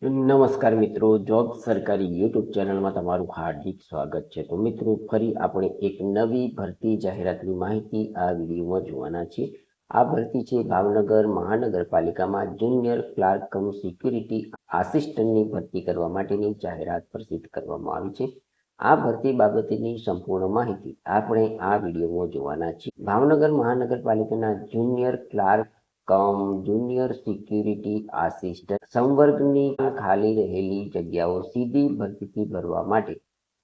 નમસ્કાર મિત્રો, જોબ સરકારી યુટ્યુબ ચેનલમાં તમારું હાર્દિક સ્વાગત છે. તો મિત્રો, ફરી આપણે એક નવી ભરતી જાહેરાતની માહિતી આ વિડીયોમાં જોવાના છીએ. આ ભરતી છે ભાવનગર મહાનગરપાલિકામાં જુનિયર ક્લાર્ક કમ સિક્યુરિટી આસિસ્ટન્ટની ભરતી કરવા માટેની જાહેરાત પ્રસિદ્ધ કરવામાં આવી છે. આ ભરતી બાબતેની સંપૂર્ણ માહિતી આપણે આ વિડીયોમાં જોવાના છીએ. ભાવનગર મહાનગરપાલિકાના junior clerk junior security assistant સંવર્ગની ખાલી રહેલી જગ્યાઓ સીધી ભરતીથી ભરવા માટે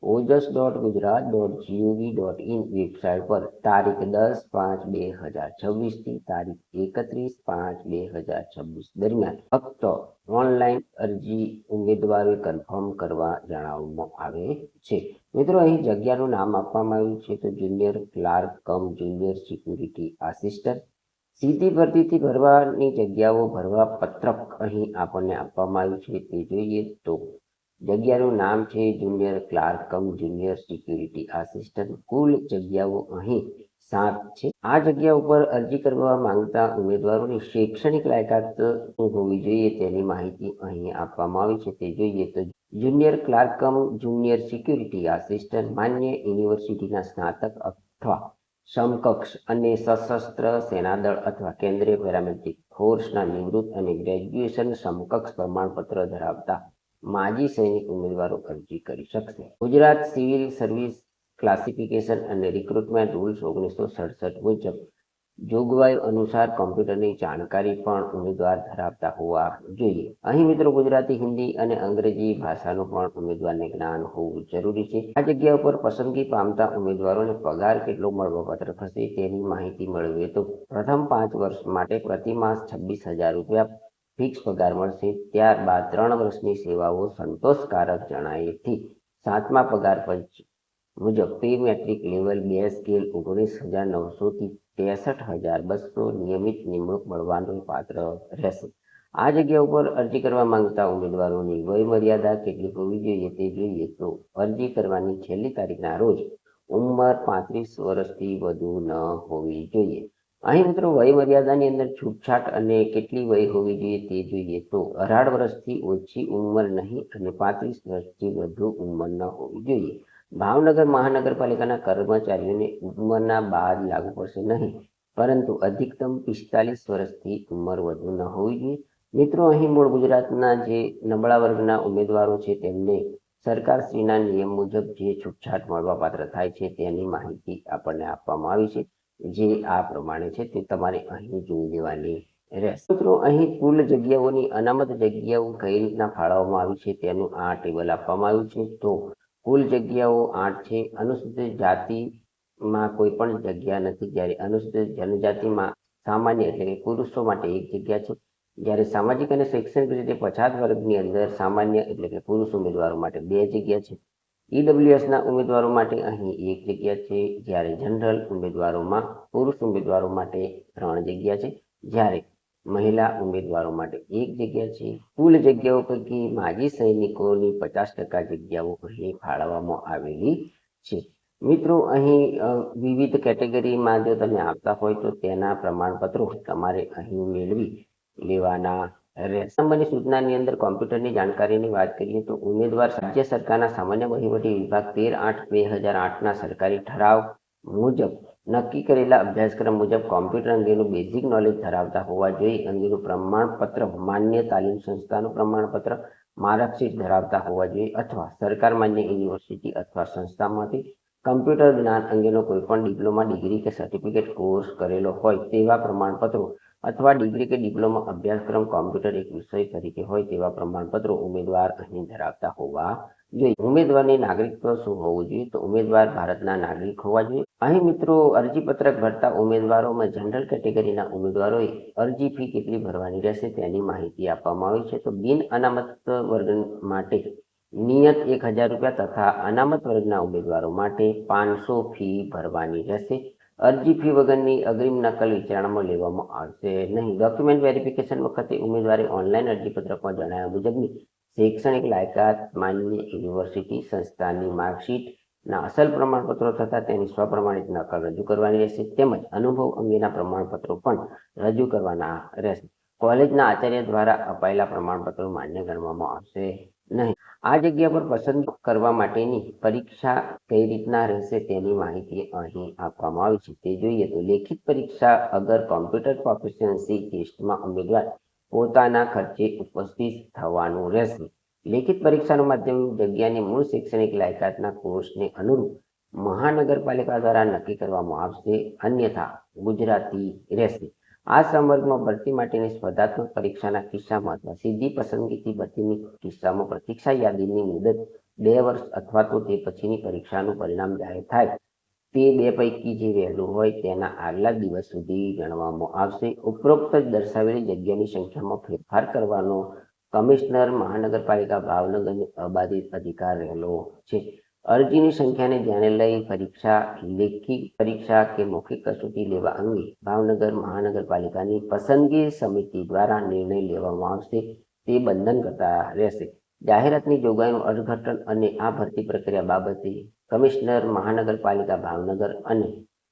ojas.gujarat.gov.in વેબસાઇટ પર તારીખ 10/5/2026 થી તારીખ 31/5/2026 દરમિયાન ફક્ત ઓનલાઈન અરજી ઉમેદવારોએ કન્ફર્મ કરવા જણાવવામાં આવે છે. મિત્રો, અહીં જગ્યાનું નામ આપવામાં આવ્યું છે તો junior clerk junior security assistant. સીધી ભરતીથી ભરવાની જગ્યાઓ ભરવા પત્રક અહીં આપણને આપવામાં આવ્યું છે તે જોઈએ તો જગ્યાનું નામ છે junior clerk junior security assistant. કુલ જગ્યાઓ અહીં 7 છે. આ જગ્યા ઉપર અરજી કરવા માંગતા ઉમેદવારોની શૈક્ષણિક લાયકાત શું હોવી જોઈએ તેની માહિતી અહીં આપવામાં આવી છે તે જોઈએ તો junior clerk junior security assistant માન્ય યુનિવર્સિટીના સ્નાતક અથવા સમકક્ષ અને સશસ્ત્ર સેનાદળ અથવા કેન્દ્રીય પેરામિલિટરી ફોર્સના નિવૃત્ત અને ગ્રેજ્યુએશન સમકક્ષ પ્રમાણપત્ર ધરાવતા માજી સૈનિક ઉમેદવારો અરજી કરી શકશે. ગુજરાત સિવિલ સર્વિસ ક્લાસિફિકેશન અને રિક્રુટમેન્ટ રૂલ્સ 1967 મુજબ જોગવાઈ અનુસાર કોમ્પ્યુટરની જાણકારી પણ ઉમેદવાર ધરાવતા હોવા જોઈએ. અહીં મિત્રો ગુજરાતી, હિન્દી અને અંગ્રેજી ભાષાનું પણ ઉમેદવારને જ્ઞાન હોવું જરૂરી છે. આ જગ્યા ઉપર પસંદગી પામતા ઉમેદવારોને પગાર કેટલો મળવાપાત્ર થશે તેની માહિતી મેળવીએ તો પ્રથમ 5 વર્ષ માટે પ્રતિ માસ 26,000 રૂપિયા ફિક્સ પગાર મળશે. ત્યારબાદ 3 વર્ષની સેવાઓ સંતોષકારક જણાયેથી 7મા પગાર પંચ મુજબ પે મેટ્રિક લેવલ 2 સ્કેલ 19,900 થી 63,200 નિયમિત નિમણૂક મળવાનું પાત્ર રહેશે. આ જગ્યા ઉપર અરજી કરવા માંગતા ઉમેદવારોની વય મર્યાદા કેટલી હોવી જોઈએ તે જોઈએ તો અરજી કરવાની છેલ્લી તારીખના રોજ ઉંમર 35 વર્ષથી વધુ ન હોવી જોઈએ. અહીં મિત્રો વય મર્યાદાની અંદર છૂટછાટ અને કેટલી વય હોવી જોઈએ તે જોઈએ તો 18 વર્ષથી ઓછી ઉંમર નહીં અને 35 વર્ષથી વધુ ઉંમર ન હોવી જોઈએ. ભાવનગર મહાનગરપાલિકાના કર્મચારીઓને ઉંમરના બાદ લાગુ પડશે નહીં, પરંતુ અધિકતમ 45 વર્ષથી ઉંમર વધુ ન હોવી જોઈએ. મિત્રો, અહીં મૂળ ગુજરાતના જે નબળા વર્ગના ઉમેદવારો છે તેમને સરકારશ્રીના નિયમ મુજબ જે છૂટછાટ મળવાપાત્ર થાય છે તેની માહિતી આપણને આપવામાં આવી છે, જે આ પ્રમાણે છે તે તમારે અહીં જોઈ લેવાની રહેશે. મિત્રો, અહીં કુલ જગ્યાઓની અનામત જગ્યાઓ કઈ રીતના ફાળવવામાં આવી છે તેનું આ ટેબલ આપવામાં આવ્યું છે. તો કુલ જગ્યાઓ 8 છે. અનુસૂચિત જાતિમાં કોઈ પણ જગ્યા નથી, જ્યારે અનુસૂચિત જનજાતિમાં સામાન્ય એટલે કે પુરુષો માટે 1 જગ્યા છે, જ્યારે સામાજિક અને શૈક્ષણિક રીતે પછાત વર્ગની અંદર સામાન્ય એટલે કે પુરુષ ઉમેદવારો માટે 2 જગ્યા છે. ઈડબ્લ્યુએસના ઉમેદવારો માટે અહીં 1 જગ્યા છે, જ્યારે જનરલ ઉમેદવારોમાં પુરુષ ઉમેદવારો માટે 3 જગ્યા છે, જ્યારે મહિલા ઉમેદવારો માટે 1 જગ્યા છે. કુલ જગ્યાઓ પૈકી માજી સૈનિકોની 50% જગ્યાઓ અહીં ફાળવવામાં આવેલી છે. મિત્રો, અહીં વિવિધ કેટેગરીમાં જો તમે આવતા હોય તો તેના પ્રમાણપત્રો તમારે અહીં મેળવી લેવાના રહેશે. નંબરની સૂચનાની અંદર કોમ્પ્યુટરની જાણકારીની વાત કરીએ તો ઉમેદવાર રાજ્ય સરકારના સામાન્ય વહીવટી વિભાગ 13/8/2008ના સરકારી ઠરાવ મુજબ નક્કી કરેલા અભ્યાસક્રમ મુજબ કોમ્પ્યુટર અંગેનું બેઝિક નોલેજ ધરાવતા હોવા જોઈએ. અંગેનું પ્રમાણપત્ર માન્ય તાલીમ સંસ્થાનું પ્રમાણપત્ર માર્કશીટ ધરાવતા હોવા જોઈએ અથવા સરકાર માન્ય યુનિવર્સિટી અથવા સંસ્થામાંથી કમ્પ્યુટર જ્ઞાન અંગેનો કોઈપણ ડિપ્લોમા, ડિગ્રી કે સર્ટિફિકેટ કોર્સ કરેલો હોય તેવા પ્રમાણપત્રો અથવા ડિગ્રી કે ડિપ્લોમા અભ્યાસક્રમ કોમ્પ્યુટર એક વિષય તરીકે હોય તેવા પ્રમાણપત્રો ઉમેદવાર અહીં ધરાવતા હોવા જોઈએ. ઉમેદવારની નાગરિકત્વ શું હોવું જોઈએ તો ઉમેદવાર ભારતના નાગરિક હોવા જોઈએ. અહીં મિત્રો અરજીપત્રક ભરતા ઉમેદવારોમાં જનરલ કેટેગરીના ઉમેદવારોએ અરજી ફી કેટલી ભરવાની રહેશે તેની માહિતી આપવામાં આવી છે. તો બિન અનામત વર્ગ માટે નિયત 1,000 રૂપિયા તથા અનામત વર્ગના ઉમેદવારો માટે 500 ફી ભરવાની રહેશે. અરજી ફી વગરની અગ્રિમ નકલ વિચારણામાં લેવામાં આવશે નહીં. ડોક્યુમેન્ટ વેરિફિકેશન વખતે ઉમેદવારે ઓનલાઈન અરજીપત્રકમાં જણાવ્યા મુજબની શૈક્ષણિક લાયકાત, માન્ય યુનિવર્સિટી સંસ્થાની માર્કશીટના અસલ પ્રમાણપત્રો તથા તેની સ્વપ્રમાણિત નકલ રજૂ કરવાની રહેશે, તેમજ અનુભવ અંગેના પ્રમાણપત્રો પણ રજૂ કરવાના રહેશે. કોલેજના આચાર્ય દ્વારા અપાયેલા પ્રમાણપત્રો માન્ય ગણવામાં આવશે નહીં. આ જગ્યા પર પસંદ કરવા માટેની પરીક્ષા કઈ રીતના રહેશે તેની માહિતી અહીં આપવામાં આવી છે. તે જોઈએ તો લેખિત પરીક્ષા અગર કોમ્પ્યુટર પ્રોફિશિયન્સી ટેસ્ટમાં ઉમેદવાર પોતાના ખર્ચે ઉપસ્થિત થવાનું રહેશે. લેખિત પરીક્ષાનું માધ્યમ જગ્યાની મૂળ શૈક્ષણિક લાયકાતના કોર્સને અનુરૂપ મહાનગરપાલિકા દ્વારા નક્કી કરવામાં આવશે, અન્યથા ગુજરાતી રહેશે. આ સંવર્ગમાં ભરતી માટેની સ્પર્ધાત્મક પરીક્ષાના કિસ્સામાં અથવા સીધી પસંદગીથી ભરતીની કિસ્સામાં પ્રતીક્ષા યાદીની મુદત 2 વર્ષ અથવા તો તે પછીની પરીક્ષાનું પરિણામ જાહેર થાય તે 2 પૈકી જે વહેલું હોય તેના આગલા દિવસ સુધી ગણવામાં આવશે. ઉપરોક્ત દર્શાવેલી જગ્યાની સંખ્યામાં ફેરફાર કરવાનો કમિશનર મહાનગરપાલિકા ભાવનગરને અબાધિત અધિકાર રહેલો છે. અરજીની સંખ્યાને ધ્યાને લઈ પરીક્ષા, લેખિત પરીક્ષા કે મૌખિક કસોટી લેવા અંગે ભાવનગર મહાનગરપાલિકાની પસંદગી સમિતિ દ્વારા નિર્ણય લેવામાં આવશે. તે બંધનકર્તા રહેશે. જાહેરાતની જોગવાઈનું અર્થઘટન અને આ ભરતી પ્રક્રિયા બાબતે કમિશનર મહાનગરપાલિકા ભાવનગર અને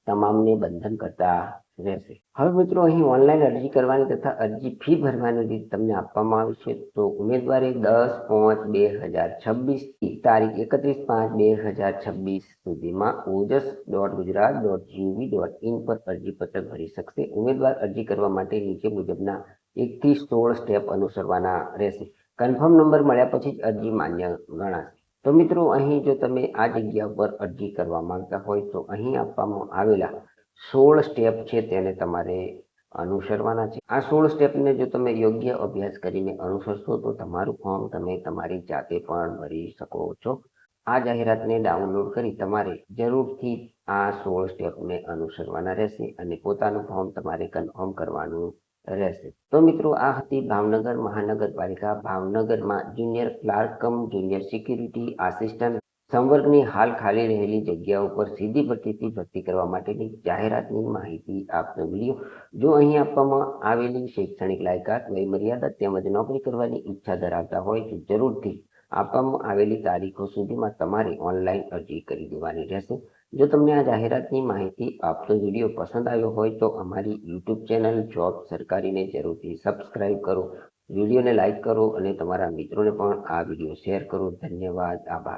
તમામને બંધનકર્તા રહેશે. હવે મિત્રો અહીં ઓનલાઈન અરજી કરવાની તથા અરજી ફી ભરવાની રીત તમને આપવામાં આવી છે. તો ઉમેદવારે 10/5/2026 થી તારીખ 31/5/2026 સુધીમાં ojas.gujarat.gov.in પર અરજીપત્ર ભરી શકશે. ઉમેદવાર અરજી કરવા માટે નીચે મુજબના 1 થી 16 સ્ટેપ અનુસરવાના રહેશે. કન્ફર્મ નંબર મળ્યા પછી જ અરજી માન્ય ગણાશે. તો મિત્રો અહીં જો તમે આ જગ્યા પર અરજી કરવા માંગતા હોય તો અહીં આપવામાં આવેલા 16 સ્ટેપ છે તેને તમારે અનુસરવાના છે. આ 16 સ્ટેપને જો તમે યોગ્ય અભ્યાસ કરીને અનુસરશો તો તમારું ફોર્મ તમે તમારી જાતે પણ ભરી શકો છો. આ જાહેરાતને ડાઉનલોડ કરી તમારે જરૂરથી આ 16 સ્ટેપને અનુસરવાના રહેશે અને પોતાનું ફોર્મ તમારે કન્ફર્મ કરવાનું રહેશે. તો મિત્રો આ હતી ભાવનગર મહાનગરપાલિકા ભાવનગરમાં junior clerk cum junior security assistant સંવર્ગની હાલ ખાલી રહેલી જગ્યાઓ પર સીધી ભરતીથી ભરતી કરવા માટેની જાહેરાતની માહિતી આપનો વિડીયો. જો અહીં આપવામાં આવેલી શૈક્ષણિક લાયકાત, વયમર્યાદા તેમજ નોકરી કરવાની ઈચ્છા ધરાવતા હોય તો જરૂરથી આપવામાં આવેલી તારીખો સુધીમાં તમારે ઓનલાઈન અરજી કરી દેવાની રહેશે. જો તમને આ જાહેરાતની માહિતી આપનો વિડીયો પસંદ આવ્યો હોય તો અમારી યુટ્યુબ ચેનલ જોબ સરકારીને જરૂરથી સબસ્ક્રાઇબ કરો, વિડીયોને લાઇક કરો અને તમારા મિત્રોને પણ આ વિડીયો શેર કરો. ધન્યવાદ, આભાર.